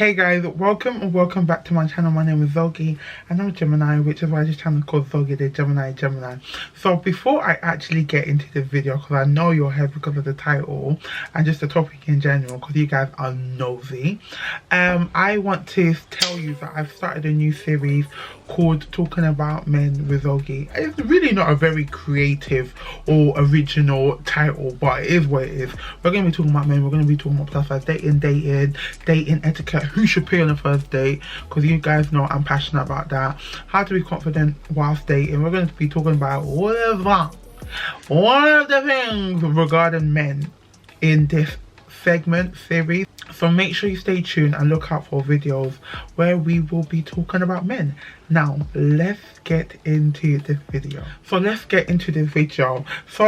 Hey guys, welcome back to my channel. My name is Zogi and I'm a Gemini, which is why this channel is called Zogi the Gemini. So before I actually get into the video, because I know you're here because of the title and just the topic in general, because you guys are nosy, I want to tell you that I've started a new series called Talking About Men with Zogi. It's really not a very creative or original title, but it is what it is. We're going to be talking about men. We're going to be talking about stuff like dating etiquette, who should pay on the first date, because you guys know I'm passionate about that, how to be confident whilst dating. We're going to be talking about all of the things regarding men in this segment series. So make sure you stay tuned and look out for videos where we will be talking about men. Now let's get into this video. So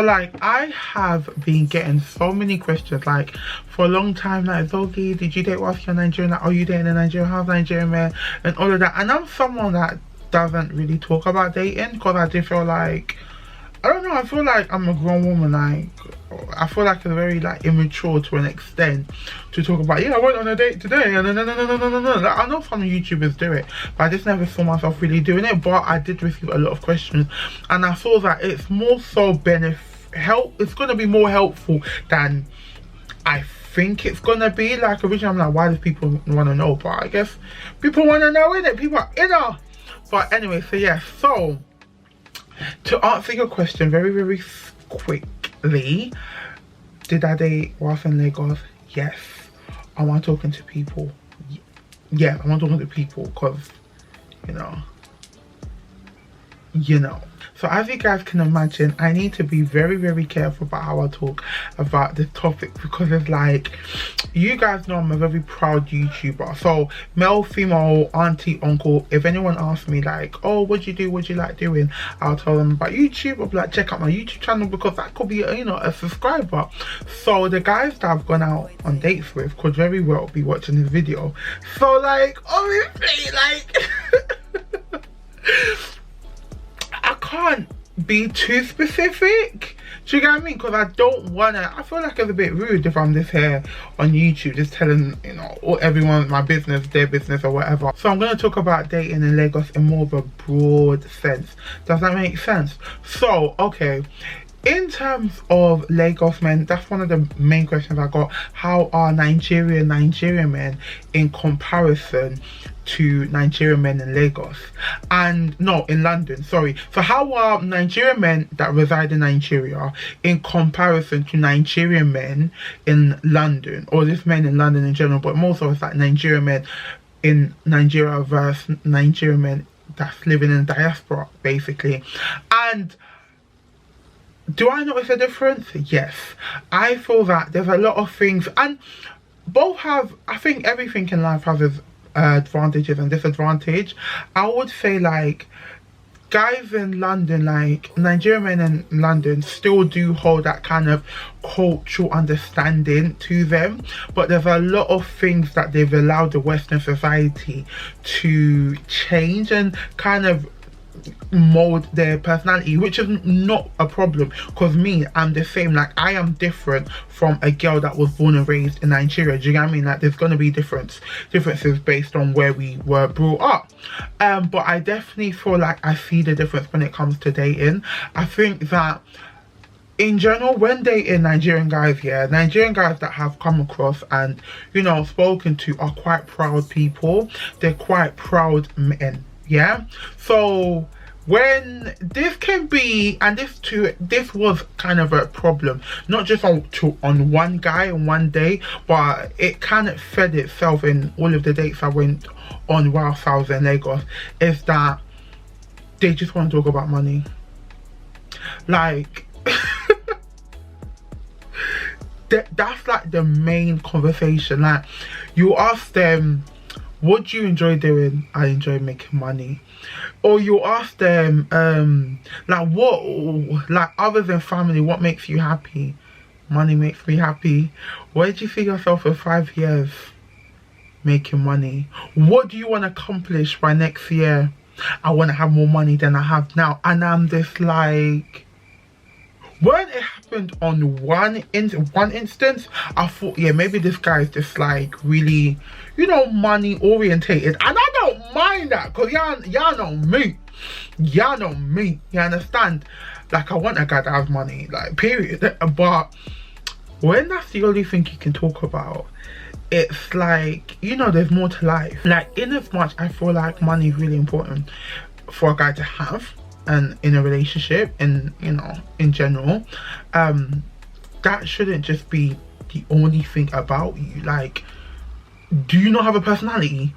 like, I have been getting so many questions, like for a long time, like, Zogi, did you date whilst you're Nigerian? Like, are you dating a Nigerian? How's Nigerian man? And all of that. And I'm someone that doesn't really talk about dating, because I do feel like, I don't know, I feel like I'm a grown woman. Like, I feel like it's very like immature to an extent to talk about, yeah, I went on a date today and no. Like, I know some YouTubers do it, but I just never saw myself really doing it. But I did receive a lot of questions and I saw that it's more so it's going to be more helpful than I think it's going to be. Like, originally I'm like, why do people want to know? But I guess people want to know, innit? People are inner. But anyway, so yeah, so to answer your question very quickly, did I date whilst in Lagos? Yes. Am I talking to people? Yeah, I'm talking to people, because you know. So as you guys can imagine, I need to be very careful about how I talk about this topic, because it's like, you guys know I'm a very proud YouTuber. So male, female, auntie, uncle, if anyone asks me like, oh, what you do, what you like doing, I'll tell them about YouTube. I'll be like, check out my YouTube channel, because that could be a subscriber. So the guys that I've gone out on dates with could very well be watching this video. So like, obviously, like I can't be too specific, do you get what I mean? Because I don't wanna, I feel like it's a bit rude if I'm just here on YouTube just telling everyone my business, their business or whatever. So I'm going to talk about dating in Lagos in more of a broad sense. Does that make sense? So okay, in terms of Lagos men, that's one of the main questions I got. How are Nigerian men in comparison to Nigerian men in Lagos? And no, in London, sorry. So how are Nigerian men that reside in Nigeria in comparison to Nigerian men in London, or just men in London in general, but more so it's like Nigerian men in Nigeria versus Nigerian men that's living in diaspora, basically. And do I notice a difference? Yes. I feel that there's a lot of things, and both have, I think everything in life has its advantages and disadvantages. I would say like, guys in London, like Nigerian men in London, still do hold that kind of cultural understanding to them, but there's a lot of things that they've allowed the Western society to change and kind of mold their personality, which is not a problem, because I'm the same. Like, I am different from a girl that was born and raised in Nigeria, do you know what I mean? Like, there's going to be differences based on where we were brought up, but I definitely feel like I see the difference when it comes to dating. I think that in general, when dating Nigerian guys, Nigerian guys that have come across and spoken to are quite proud people. They're quite proud men, yeah. So when this can be, and this was kind of a problem, not just on one guy on one day, but it kind of fed itself in all of the dates I went on whilst I was in Lagos, is that they just want to talk about money. Like that's like the main conversation. Like, you ask them, what do you enjoy doing? I enjoy making money. Or you ask them, like, what, like, other than family, what makes you happy? Money makes me happy. Where do you see yourself in 5 years? Making money. What do you want to accomplish by next year? I want to have more money than I have now. And I'm just like, when it happened on one instance, I thought, yeah, maybe this guy is just like really, you know, money orientated. And I don't mind that, because y'all know me. Y'all know me. You understand? Like, I want a guy that has money, like, period. But when that's the only thing you can talk about, it's like, you know, there's more to life. Like, in as much I feel like money is really important for a guy to have, and in a relationship, and, you know, in general, that shouldn't just be the only thing about you. Like, do you not have a personality?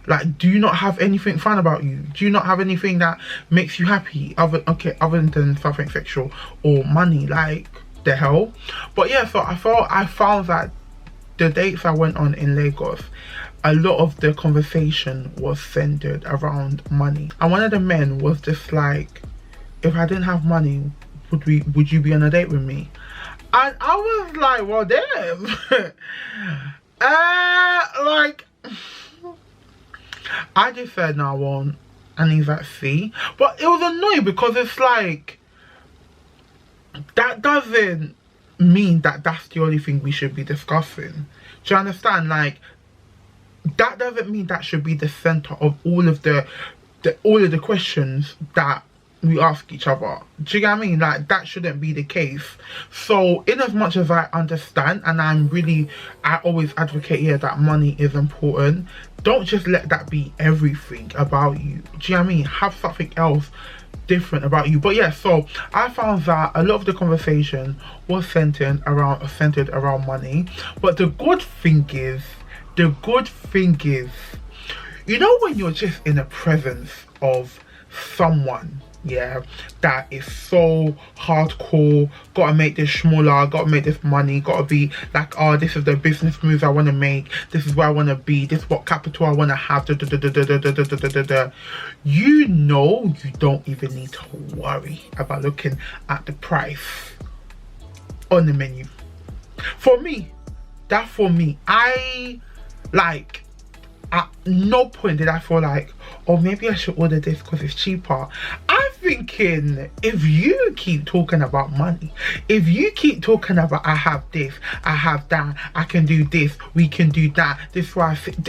Like, do you not have anything fun about you? Do you not have anything that makes you happy other than something sexual or money? Like, the hell? But yeah, so I found that the dates I went on in Lagos, a lot of the conversation was centered around money. And one of the men was just like, if I didn't have money, would you be on a date with me? And I was like, well, damn. Like, I just said, no, I won't. And he's like, see? But it was annoying, because it's like, that doesn't mean that that's the only thing we should be discussing. Do you understand? Like, that doesn't mean that should be the center of all of the questions that we ask each other. Do you get what I mean? Like, that shouldn't be the case. So in as much as I understand, and I always advocate here that money is important, don't just let that be everything about you. Do you know what I mean? Have something else different about you. But yeah, so I found that a lot of the conversation was centered around money. But the good thing is, you know, when you're just in the presence of someone, yeah, that is so hardcore, gotta make this smaller, gotta make this money, gotta be like, oh, this is the business moves I want to make, this is where I want to be, this is what capital I want to have, you know, you don't even need to worry about looking at the price on the menu. For me, I like, at no point did I feel like, oh, maybe I should order this because it's cheaper. I'm thinking, if you keep talking about money, if you keep talking about, I have this, I have that, I can do this, we can do that, this is why I think,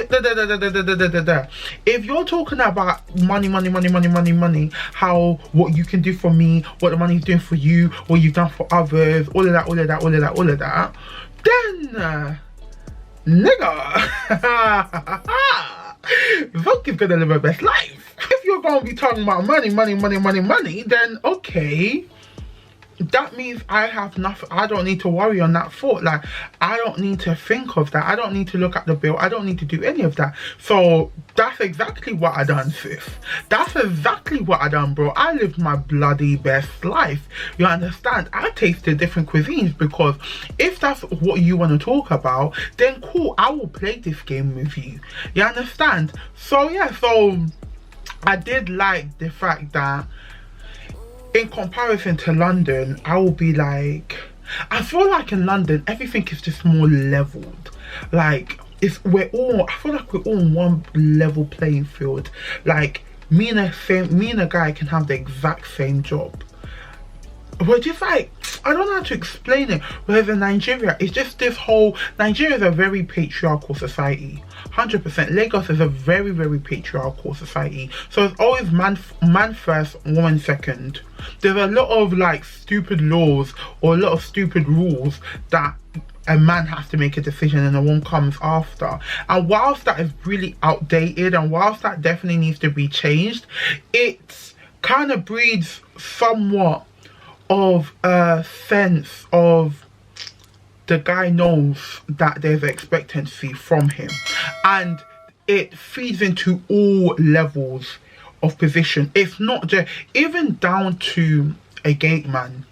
if you're talking about money, how, what you can do for me, what the money's doing for you, what you've done for others, all of that, then nigga, Vogue is gonna live her best life. If you're gonna be talking about money, then okay, that means I have nothing. I don't need to worry on that thought. Like, I don't need to think of that. I don't need to look at the bill. I don't need to do any of that. So that's exactly what I done, sis. That's exactly what I done, bro. I lived my bloody best life. You understand? I tasted different cuisines, because if that's what you want to talk about, then cool, I will play this game with you. You understand? So yeah, so I did like the fact that in comparison to London, I will be like, I feel like in London everything is just more leveled. Like, I feel like we're all on one level playing field. Like, me and a guy can have the exact same job. We're just like, I don't know how to explain it. Whereas in Nigeria, it's just this whole, Nigeria is a very patriarchal society. 100%. Lagos is a very, very patriarchal society. So it's always man first, woman second. There's a lot of like stupid laws or a lot of stupid rules that a man has to make a decision and a woman comes after. And whilst that is really outdated, and whilst that definitely needs to be changed, it kind of breeds somewhat of a sense of the guy knows that there's expectancy from him, and it feeds into all levels of position. It's not just, even down to a gate man,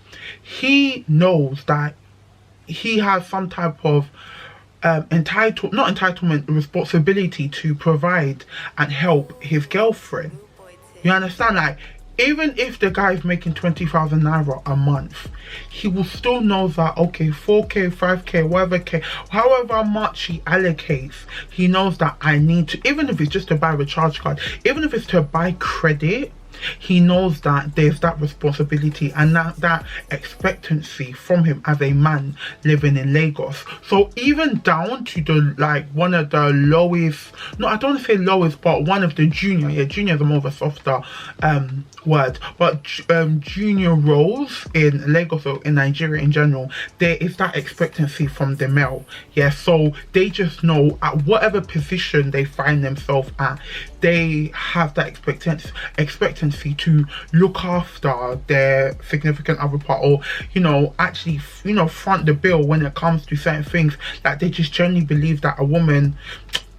he knows that he has some type of responsibility to provide and help his girlfriend. You understand? Like, even if the guy is making 20,000 naira a month, he will still know that, okay, 4k, 5k, whatever k, however much he allocates, he knows that I need to, even if it's just to buy a recharge card, even if it's to buy credit, He knows that there's that responsibility and that expectancy from him as a man living in Lagos. So even down to the like one of the lowest, no, I don't want to say lowest, but one of the junior, yeah, junior is more of a softer word, but junior roles in Lagos or in Nigeria in general, there is that expectancy from the male. Yeah, so they just know at whatever position they find themselves at, they have that expectancy to look after their significant other part, or you know, actually, you know, front the bill when it comes to certain things. Like they just generally believe that a woman,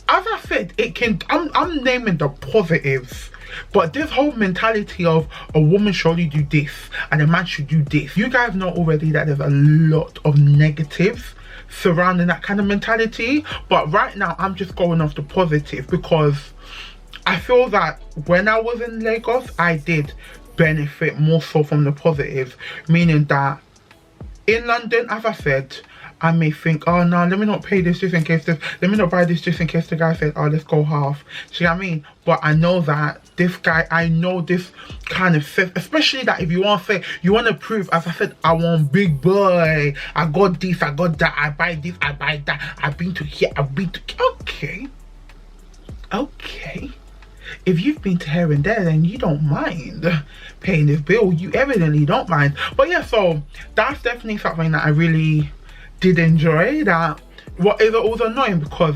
as I said, it can, I'm naming the positives, but this whole mentality of a woman should only do this and a man should do this, you guys know already that there's a lot of negatives surrounding that kind of mentality. But right now I'm just going off the positive, because I feel that when I was in Lagos, I did benefit more so from the positives, meaning that in London, as I said, I may think, oh no, let me not pay this just in case this, let me not buy this just in case the guy said, oh, let's go half. Do you know what I mean? But I know that this guy, I know this kind of says, especially that if you want to say, you want to prove, as I said, I want big boy, I got this, I got that, I buy this, I buy that, I've been to here, I've been to, okay. If you've been to here and there, then you don't mind paying this bill. You evidently don't mind. But yeah, so that's definitely something that I really did enjoy. That what is also annoying, because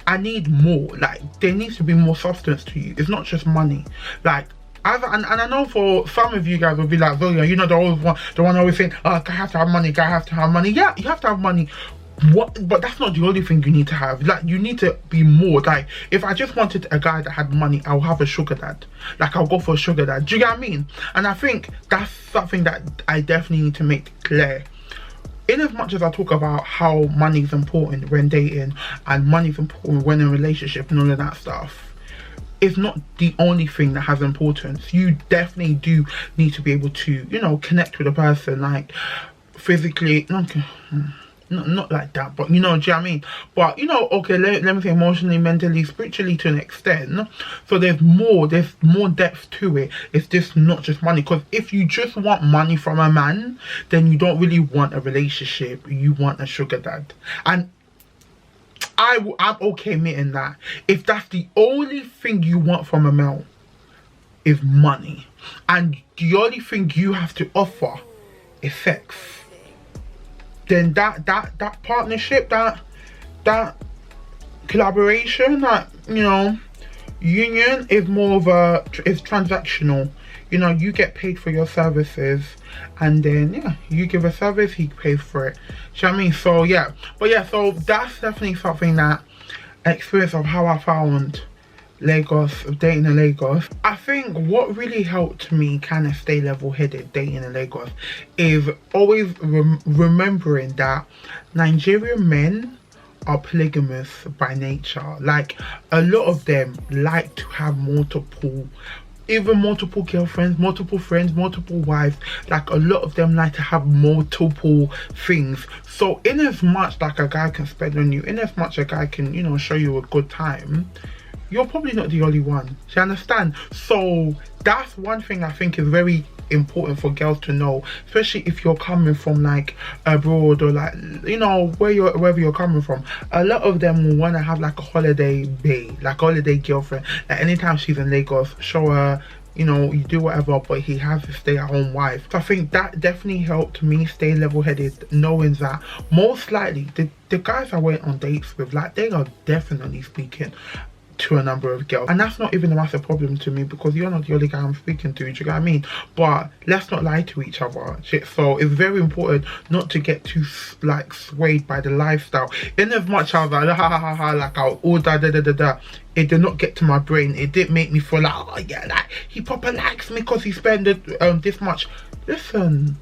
I need more. Like there needs to be more substance to you. It's not just money. Like and I know for some of you guys will be like, Zoya, you know, the one always saying, oh, I have to have money, I have to have money. Yeah, you have to have money. But that's not the only thing you need to have. Like you need to be more. Like if I just wanted a guy that had money, I'll have a sugar dad. Like I'll go for a sugar dad. Do you get what I mean? And I think that's something that I definitely need to make clear. In as much as I talk about how money is important when dating and money is important when in a relationship and all of that stuff, it's not the only thing that has importance. You definitely do need to be able to, you know, connect with a person, like physically. Okay. Not like that, but you know, do you know what I mean? But you know, okay, let me say emotionally, mentally, spiritually to an extent. So there's more depth to it. It's just not just money, because if you just want money from a man, then you don't really want a relationship. You want a sugar dad. And I'm okay admitting that if that's the only thing you want from a male is money, and the only thing you have to offer is sex, then that partnership, that collaboration, that, you know, union is more of is transactional. You know, you get paid for your services, and then yeah, you give a service, he pays for it. Do you know what I mean? So yeah, but yeah, so that's definitely something that experience of how I found Lagos, dating in Lagos. I think what really helped me kind of stay level-headed dating in Lagos is always remembering that Nigerian men are polygamous by nature. Like a lot of them like to have multiple girlfriends, multiple friends, multiple wives. Like a lot of them like to have multiple things. So in as much like a guy can spend on you, in as much a guy can, you know, show you a good time, you're probably not the only one. Do you understand? So that's one thing I think is very important for girls to know, especially if you're coming from like abroad, or like, you know, wherever you're coming from. A lot of them will want to have like a holiday bae, like a holiday girlfriend. Like anytime she's in Lagos, show her, you know, you do whatever, but he has a stay-at-home wife. So I think that definitely helped me stay level-headed, knowing that most likely the guys I went on dates with, like, they are definitely speaking to a number of girls, and that's not even a massive problem to me, because you're not the only guy I'm speaking to. Do you get what I mean? But let's not lie to each other. So it's very important not to get too like swayed by the lifestyle. In as much as like I'll order it did not get to my brain. It didn't make me feel like, oh yeah, like he proper likes me because he spent this much. Listen,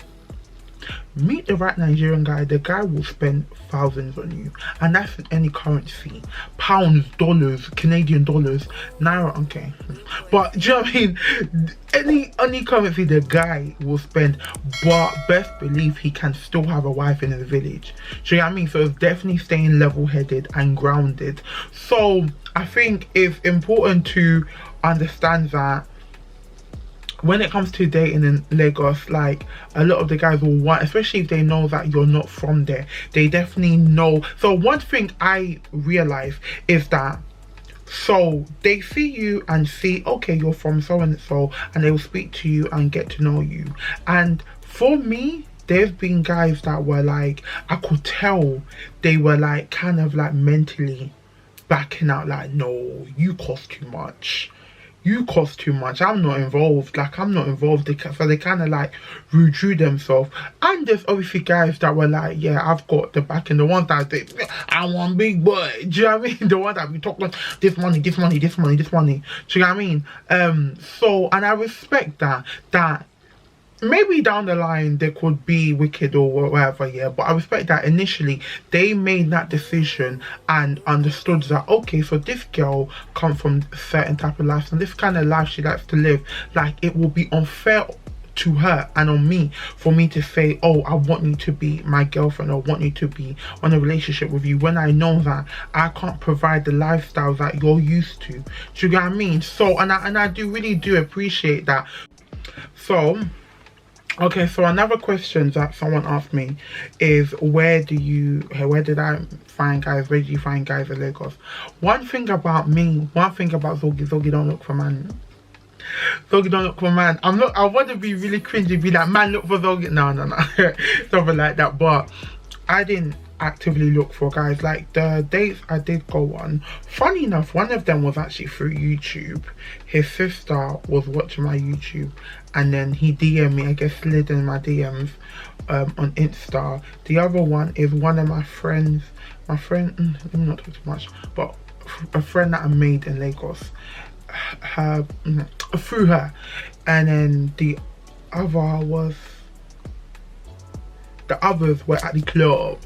meet the right Nigerian guy, the guy will spend thousands on you, and that's in any currency. Pounds, dollars, Canadian dollars, naira, okay, but do you know what I mean? Any currency the guy will spend, but best believe he can still have a wife in his village. Do you know what I mean? So it's definitely staying level-headed and grounded. So I think it's important to understand that when it comes to dating in Lagos, like a lot of the guys will want, especially if they know that you're not from there, they definitely know. So one thing I realize is that, so they see you and see, okay, you're from so and so, and they will speak to you and get to know you. And for me, there's been guys that were like, I could tell they were like kind of like mentally backing out, like, no, you cost too much, you cost too much, I'm not involved, like I'm not involved. So they kind of like withdrew themselves. And there's obviously guys that were like, yeah, I've got the backing, the ones that they, I want big boy, do you know what I mean, the ones that we talk about this money, this money, this money, this money, do you know what I mean? So, and I respect that maybe down the line there could be wicked or whatever, yeah, but I respect that initially they made that decision and understood that, okay, so this girl comes from a certain type of life and this kind of life she likes to live, like it will be unfair to her and on me for me to say, oh, I want you to be my girlfriend or want you to be on a relationship with you, when I know that I can't provide the lifestyle that you're used to. Do you get what I mean? So and I do really do appreciate that. So okay, so another question that someone asked me is, where did I find guys? Where do you find guys in Lagos? One thing about me, one thing about Zogi don't look for man. Zogi don't look for man. I want to be really cringy, be like, man, look for Zogi. No, something like that. But I didn't actively look for guys. Like the dates I did go on, funny enough, one of them was actually through YouTube. His sister was watching my YouTube and then he DM'd me, I guess slid in my DMs on Insta. The other one is one of my friends, let me not talk too much, but a friend that I made in Lagos, through her. And then the others were at the club.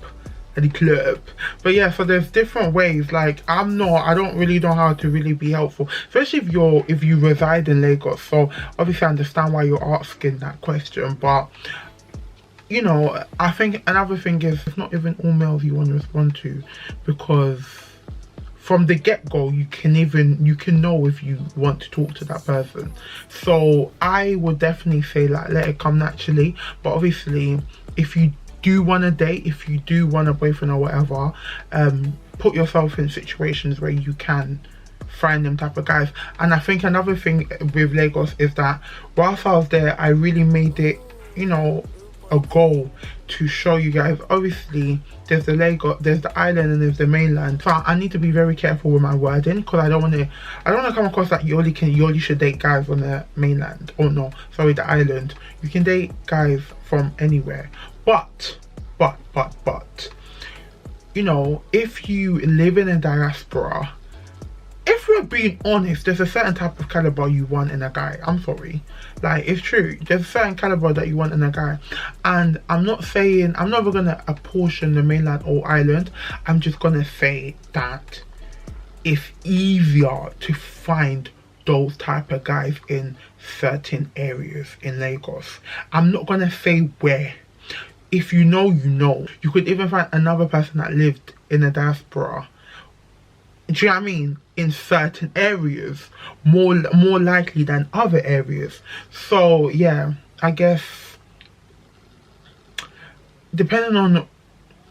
But yeah, so there's different ways. Like I don't really know how to really be helpful, especially if you reside in Lagos. So obviously I understand why you're asking that question, but you know, I think another thing is, it's not even all males you want to respond to, because from the get-go you can know if you want to talk to that person. So I would definitely say, like, let it come naturally. But obviously if you do want to date, if you do want a boyfriend or whatever, put yourself in situations where you can find them type of guys. And I think another thing with Lagos is that whilst I was there, I really made it, you know, a goal to show you guys. Obviously there's the Lagos, there's the island, and there's the mainland, so I need to be very careful with my wording, because I don't want to come across that you only should date guys on the mainland, or no, sorry, the island. You can date guys from anywhere, but you know, if you live in a diaspora, if we're being honest, there's a certain type of caliber you want in a guy. I'm sorry, like, it's true, there's a certain caliber that you want in a guy. And I'm not ever gonna apportion the mainland or island. I'm just gonna say that it's easier to find those type of guys in certain areas in Lagos. I'm not gonna say where. If you know, you know. You could even find another person that lived in a diaspora, do you know what I mean, in certain areas more likely than other areas. So yeah, I guess depending on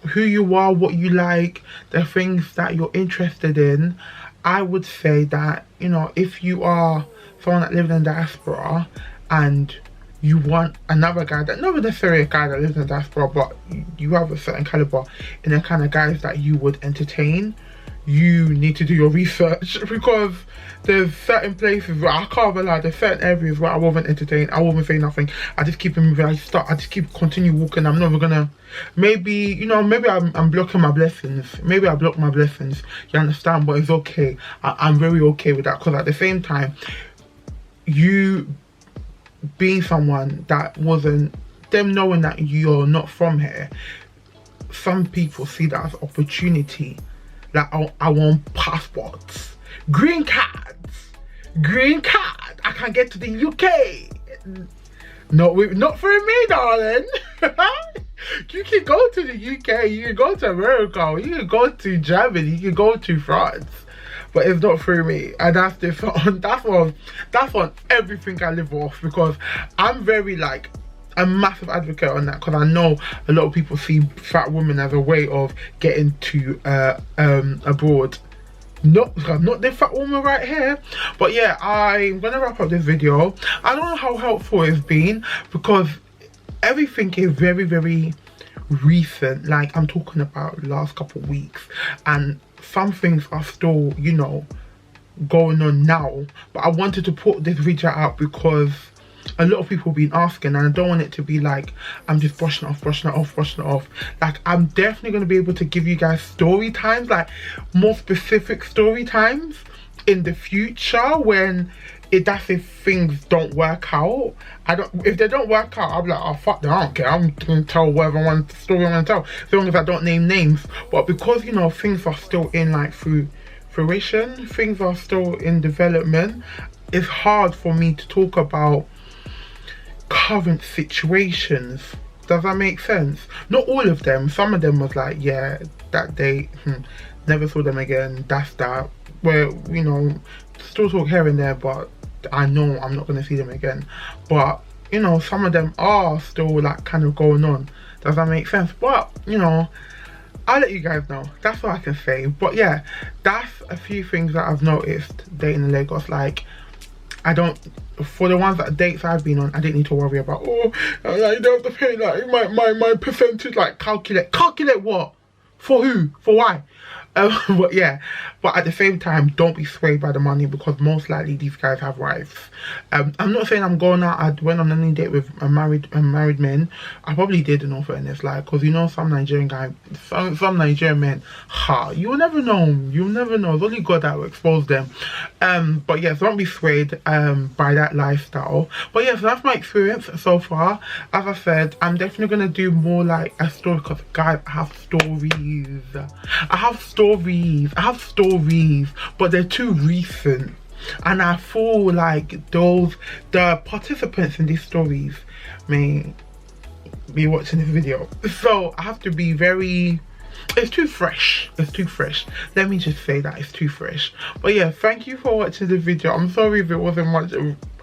who you are, what you like, the things that you're interested in, I would say that, you know, if you are someone that lives in diaspora and you want another guy, that not necessarily a guy that lives in diaspora, but you have a certain caliber in the kind of guys that you would entertain, you need to do your research, because there's certain places where I can't lie, there's certain areas where I won't entertain, I won't say nothing, I just keep moving, I just continue walking. I'm never gonna, maybe, you know, maybe I'm blocking my blessings, maybe I block my blessings, you understand, but it's okay. I'm very okay with that, because at the same time, you being someone that wasn't, them knowing that you're not from here, some people see that as opportunity. Like, I want passports, green card, I can get to the UK. Not for me, darling. You can go to the UK, you can go to America, you can go to Germany, you can go to France, but it's not through me. And that's on everything I live off, because I'm very like a massive advocate on that, because I know a lot of people see fat women as a way of getting to abroad. I'm not the fat woman right here. But yeah, I'm gonna wrap up this video. I don't know how helpful it's been, because everything is very, very recent. Like, I'm talking about last couple of weeks, and some things are still, you know, going on now. But I wanted to put this video out because a lot of people have been asking, and I don't want it to be like I'm just brushing it off. Like, I'm definitely going to be able to give you guys story times, like more specific story times in the future, when that's if things don't work out. If they don't work out, I'll be like, oh fuck them, I don't care, I'm gonna tell whatever story I want to tell, as long as I don't name names. But because, you know, things are still in like fruition, things are still in development, it's hard for me to talk about current situations. Does that make sense? Not all of them. Some of them was like, yeah, that day, never saw them again, that's that. Where, you know, still talk here and there, but I know I'm not going to see them again. But, you know, some of them are still like kind of going on. Does that make sense? But, you know, I'll let you guys know. That's what I can say. But yeah, that's a few things that I've noticed dating in Lagos. Like, for the ones that dates I've been on, I didn't need to worry about, oh, like, you don't have to pay like my percentage, like calculate what? For who? For why? But yeah, but at the same time, don't be swayed by the money, because most likely these guys have wives. I'm not saying I'm going out, I went on any date with a married man. I probably did, in all fairness, like, because you know, some Nigerian guy, some Nigerian men, you'll never know. It's only God that will expose them. But yeah, so don't be swayed by that lifestyle. But yeah, so that's my experience so far. As I said, I'm definitely gonna do more like a story, because guys, I have stories, but they're too recent, and I feel like the participants in these stories may be watching this video, so I have to be very, it's too fresh. Let me just say that it's too fresh. But yeah, thank you for watching the video. I'm sorry if it wasn't much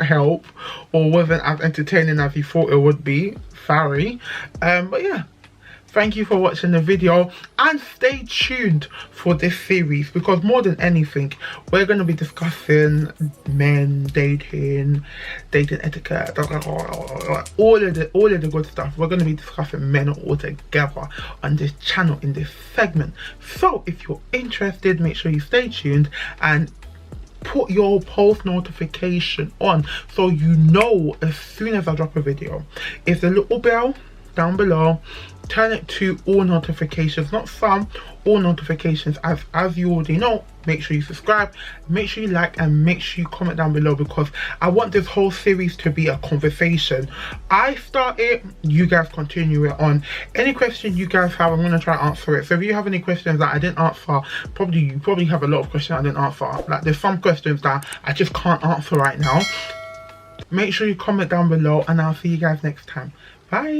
help or wasn't as entertaining as you thought it would be. Sorry. But yeah, thank you for watching the video, and stay tuned for this series, because more than anything, we're going to be discussing men, dating etiquette, all of the good stuff. We're going to be discussing men all together on this channel, in this segment. So if you're interested, make sure you stay tuned and put your post notification on, so you know as soon as I drop a video. It's a little bell down below. Turn it to all notifications, not some, all notifications. As you already know, make sure you subscribe, make sure you like, and make sure you comment down below, because I want this whole series to be a conversation. I start it, you guys continue it on. Any question you guys have, I'm going to try and answer it. So if you have any questions that I didn't answer, you probably have a lot of questions I didn't answer. Like, there's some questions that I just can't answer right now. Make sure you comment down below, and I'll see you guys next time. Bye.